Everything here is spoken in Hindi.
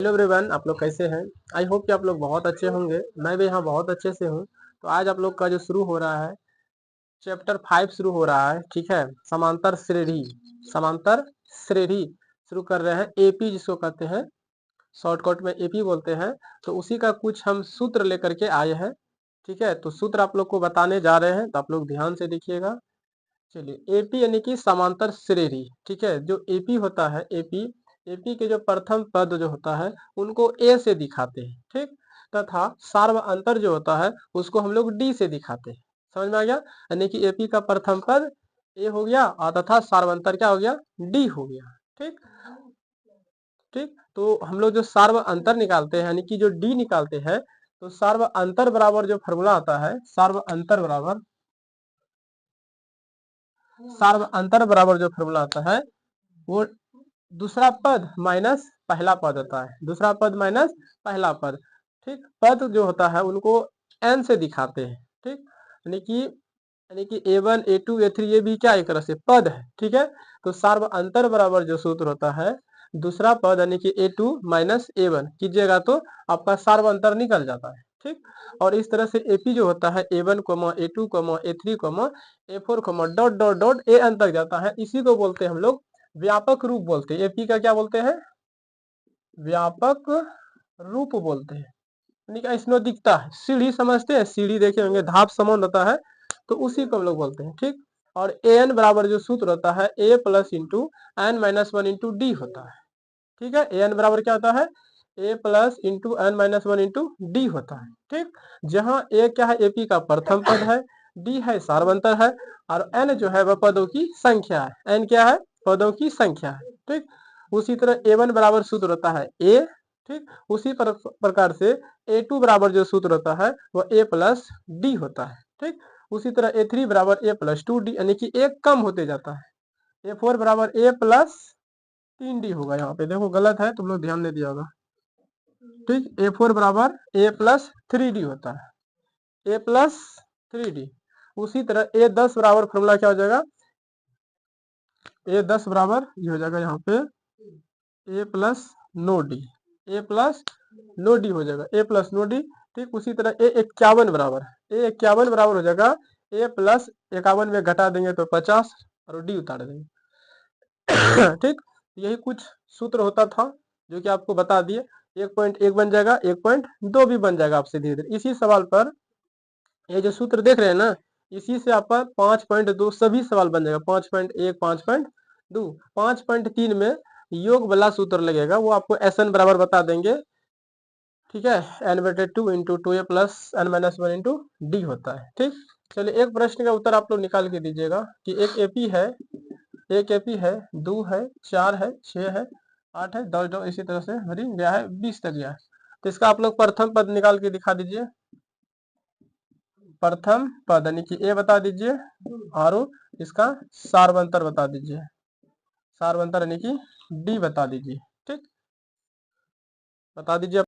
हेलो एवरीवन, आप लोग कैसे हैं। आई होप कि आप लोग बहुत अच्छे होंगे। मैं भी यहाँ बहुत अच्छे से हूँ। तो आज आप लोग का जो शुरू हो रहा है, चैप्टर 5 शुरू हो रहा है। ठीक है, समांतर श्रेणी। समांतर श्रेणी शुरू कर रहे हैं। एपी जिसको कहते हैं, शॉर्टकट में एपी बोलते हैं। तो उसी का कुछ हम सूत्र लेकर के आए हैं। ठीक है, तो सूत्र आप लोग को बताने जा रहे हैं, तो आप लोग ध्यान से देखिएगा। चलिए, एपी यानी कि समांतर श्रेणी। ठीक है, जो एपी होता है, एपी एपी के जो प्रथम पद जो होता है उनको ए से दिखाते हैं। ठीक, तथा सार्व अंतर जो होता है उसको हम लोग डी से दिखाते हैं। समझ में आ गया। यानी कि एपी का प्रथम पद ए हो गया और तथा सार्व अंतर क्या हो गया, डी हो गया। ठीक ठीक, तो हम लोग जो सार्व अंतर निकालते हैं यानी कि जो डी निकालते हैं, तो सार्व अंतर बराबर जो फॉर्मूला आता है, सार्व अंतर बराबर जो फॉर्मूला आता है वो दूसरा पद माइनस पहला पद होता है। दूसरा पद माइनस पहला पद। ठीक, पद जो होता है उनको एन से दिखाते हैं। ठीक, यानी कि A1 A2 A3 ये भी क्या एक तरह से पद है। ठीक है, तो सार्व अंतर बराबर जो सूत्र होता है, दूसरा पद यानी कि A2 माइनस A1 कीजिएगा तो आपका सार्व अंतर निकल जाता है। ठीक, और इस तरह से एपी जो होता है A1 A2 A3 A4 dot dot dot A N तक जाता है। इसी को बोलते हैं हम लोग व्यापक रूप बोलते हैं। एपी का क्या बोलते हैं, व्यापक रूप बोलते हैं। यानी कि इसमें दिखता है, सीढ़ी समझते हैं, सीढ़ी देखे होंगे, धाप समान होता है, तो उसी को हम लोग बोलते हैं। ठीक, और ए एन बराबर जो सूत्र होता है a plus into n minus one into d होता है। ठीक है, ए एन बराबर क्या होता है, a plus into n minus one into d होता है। ठीक, जहाँ ए क्या है, एपी का प्रथम पद है, डी है सार्वंतर है, और एन जो है वह पदों की संख्या है। एन क्या है, पदों की संख्या है। ठीक, उसी तरह ए वन बराबर सूत्र होता है ए। ठीक, उसी प्रकार से ए टू बराबर जो सूत्र होता है वह ए प्लस डी होता है। ठीक, उसी तरह ए थ्री बराबर ए प्लस टू डी, यानी कि एक कम होते जाता है। ए फोर बराबर ए प्लस 3D होगा। यहाँ पे देखो गलत है, तुम लोग ध्यान नहीं दिया होगा। ठीक, A4 बराबर A प्लस 3D होता है, A प्लस 3D। उसी तरह A10 बराबर फॉर्मूला क्या हो जाएगा, A10 बराबर ये हो जाएगा यहाँ पे A plus no D, A plus no D हो जाएगा, A प्लस नो डी। ठीक, उसी तरह A51 बराबर, A51 बराबर हो जाएगा A प्लस 51 में घटा देंगे तो 50 और डी उतार देंगे। ठीक, यही कुछ सूत्र होता था जो कि आपको बता दिए। 1.1 बन जाएगा, 1.2 भी बन जाएगा आपसे धीरे धीरे। इसी सवाल पर ये जो सूत्र देख रहे हैं ना, इसी से आपका 5.2 सभी सवाल बन जाएगा। 5.1 5.2 5.3 में योग वाला सूत्र लगेगा, वो आपको एस एन बराबर बता देंगे। ठीक है, n/2 into 2a plus n minus one into d होता है। ठीक, चलिए एक प्रश्न का उत्तर आप लोग निकाल के दीजिएगा कि एक एपी है, 2 है, 4 है, 6 है, 8 है, 10 10 इसी तरह से भरी गया है, 20 तक गया है। तो इसका आप लोग प्रथम पद निकाल के दिखा दीजिए। प्रथम पद यानी कि ए बता दीजिए और इसका सार्वंतर बता दीजिए। सार्वंतर यानी कि डी बता दीजिए। ठीक, बता दीजिए।